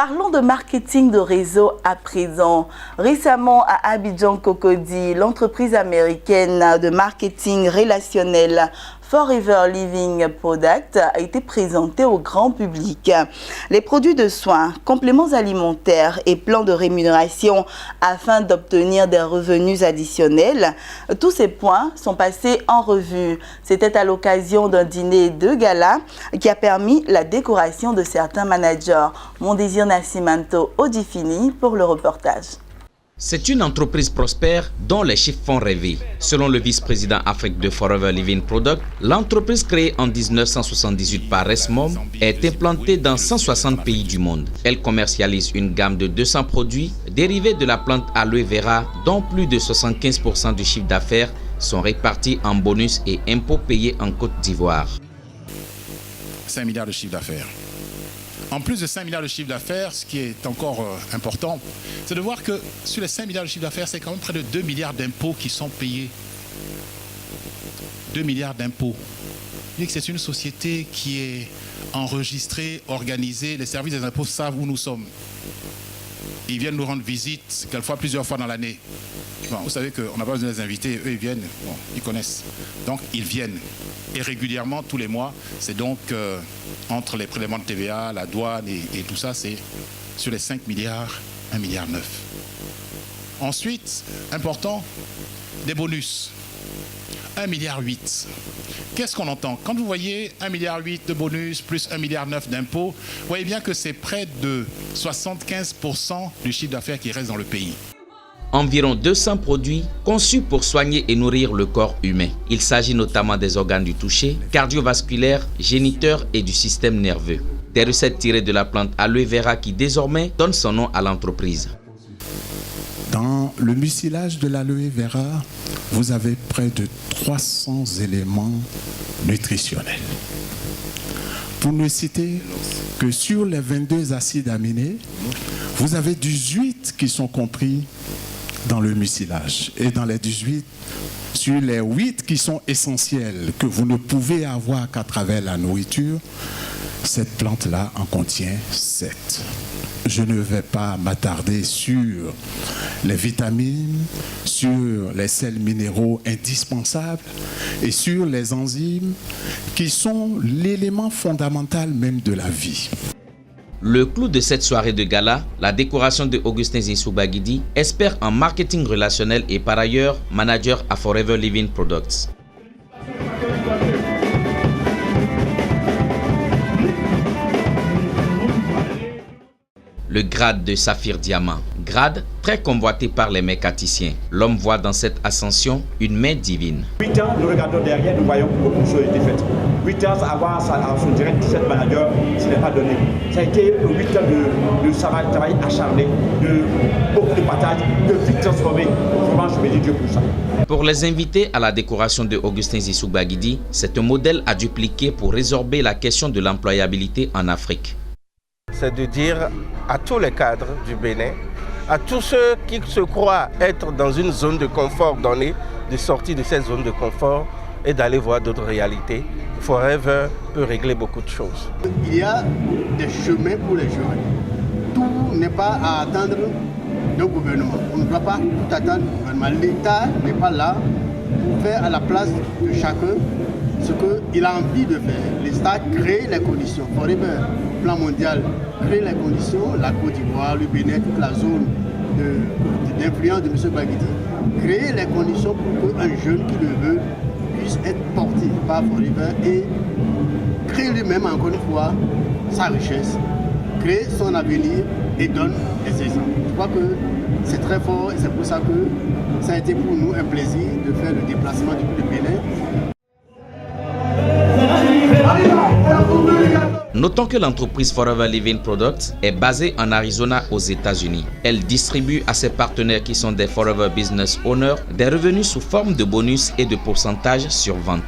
Parlons de marketing de réseau à présent. Récemment, à Abidjan Cocody, l'entreprise américaine de marketing relationnel Forever Living Product a été présentée au grand public. Les produits de soins, compléments alimentaires et plans de rémunération afin d'obtenir des revenus additionnels, tous ces points sont passés en revue. C'était à l'occasion d'un dîner de gala qui a permis la décoration de certains managers. Mon désir Nascimento Odifini pour le reportage. C'est une entreprise prospère dont les chiffres font rêver. Selon le vice-président Afrique de Forever Living Product, l'entreprise créée en 1978 par Resmom est implantée dans 160 pays du monde. Elle commercialise une gamme de 200 produits dérivés de la plante aloe vera dont plus de 75% du chiffre d'affaires sont répartis en bonus et impôts payés en Côte d'Ivoire. 5 milliards de chiffre d'affaires. En plus de 5 milliards de chiffre d'affaires, ce qui est encore important, c'est de voir que sur les 5 milliards de chiffre d'affaires, c'est quand même près de 2 milliards d'impôts qui sont payés. 2 milliards d'impôts. C'est une société qui est enregistrée, organisée. Les services des impôts savent où nous sommes. Ils viennent nous rendre visite, quelquefois plusieurs fois dans l'année. Bon, vous savez qu'on n'a pas besoin de les inviter, eux ils viennent, bon, ils connaissent. Donc ils viennent. Et régulièrement, tous les mois, c'est donc entre les prélèvements de TVA, la douane et tout ça, c'est sur les 5 milliards, 1,9 milliard. Ensuite, important, des bonus. 1,8 milliard. Qu'est-ce qu'on entend? Quand vous voyez 1,8 milliard de bonus plus 1,9 milliard d'impôts, vous voyez bien que c'est près de 75% du chiffre d'affaires qui reste dans le pays. Environ 200 produits conçus pour soigner et nourrir le corps humain. Il s'agit notamment des organes du toucher, cardiovasculaires, géniteurs et du système nerveux. Des recettes tirées de la plante aloe vera qui désormais donne son nom à l'entreprise. Dans le mucilage de l'aloe vera, vous avez près de 300 éléments nutritionnels. Pour ne citer que sur les 22 acides aminés, vous avez 18 qui sont compris dans le mucilage. Et dans les 18, sur les 8 qui sont essentiels, que vous ne pouvez avoir qu'à travers la nourriture, cette plante-là en contient 7. Je ne vais pas m'attarder sur les vitamines, sur les sels minéraux indispensables et sur les enzymes qui sont l'élément fondamental même de la vie. Le clou de cette soirée de gala, la décoration de Augustin Zissou-Baguidi, expert en marketing relationnel et par ailleurs manager à Forever Living Products. Le grade de saphir diamant, grade très convoité par les mécaniciens. L'homme voit dans cette ascension une main divine. 8 ans, nous regardons derrière, nous voyons que beaucoup de choses ont été faites. 8 ans, avoir son direct 17 managers, ce n'est pas donné. Ça a été 8 ans de travail acharné, de beaucoup de batailles, de vite transformé. Vraiment, je me dis Dieu pour ça. Pour les invités à la décoration de Augustin Zissou-Baguidi, c'est un modèle à dupliquer pour résorber la question de l'employabilité en Afrique. C'est de dire à tous les cadres du Bénin, à tous ceux qui se croient être dans une zone de confort donnée, de sortir de cette zone de confort et d'aller voir d'autres réalités. Forever peut régler beaucoup de choses. Il y a des chemins pour les jeunes. Tout n'est pas à attendre du gouvernement. On ne doit pas tout attendre du gouvernement. L'État n'est pas là pour faire à la place de chacun ce qu'il a envie de faire. L'État crée les conditions. Forever, plan mondial, crée les conditions. La Côte d'Ivoire, le Bénin, toute la zone d'influence de M. Baguidi, créer les conditions pour qu'un jeune qui le veut puisse être porté par Forever et créer lui-même encore une fois sa richesse, créer son avenir et donne des exemples. Je crois que c'est très fort et c'est pour ça que ça a été pour nous un plaisir de faire le déplacement depuis le Bénin. Notons que l'entreprise Forever Living Products est basée en Arizona aux États-Unis. Elle distribue à ses partenaires qui sont des Forever Business Owners des revenus sous forme de bonus et de pourcentage sur vente.